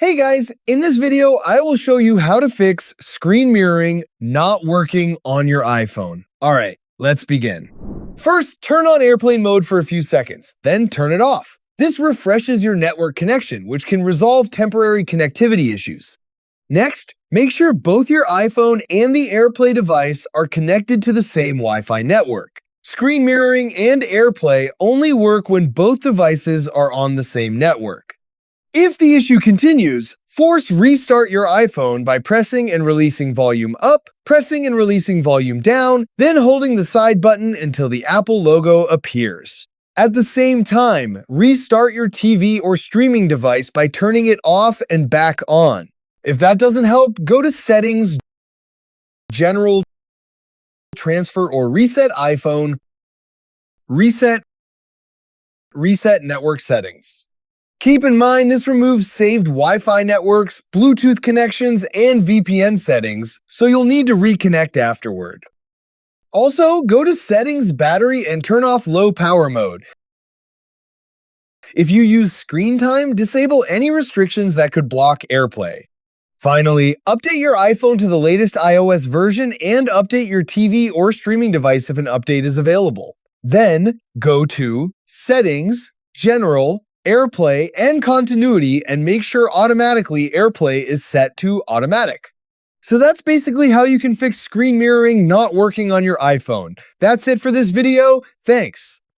Hey guys, in this video, I will show you how to fix screen mirroring not working on your iPhone. All right, let's begin. First, turn on airplane mode for a few seconds, then turn it off. This refreshes your network connection, which can resolve temporary connectivity issues. Next, make sure both your iPhone and the AirPlay device are connected to the same Wi-Fi network. Screen mirroring and AirPlay only work when both devices are on the same network. If the issue continues, force restart your iPhone by pressing and releasing volume up, pressing and releasing volume down, then holding the side button until the Apple logo appears. At the same time, restart your TV or streaming device by turning it off and back on. If that doesn't help, go to Settings, General, Transfer or Reset iPhone, Reset Network Settings. Keep in mind, this removes saved Wi-Fi networks, Bluetooth connections, and VPN settings, so you'll need to reconnect afterward. Also, go to Settings, Battery, and turn off Low Power Mode. If you use screen time, disable any restrictions that could block AirPlay. Finally, update your iPhone to the latest iOS version and update your TV or streaming device if an update is available. Then, go to Settings, General, AirPlay, and Continuity, and make sure automatically AirPlay is set to automatic. So that's basically how you can fix screen mirroring not working on your iPhone. That's it for this video. Thanks.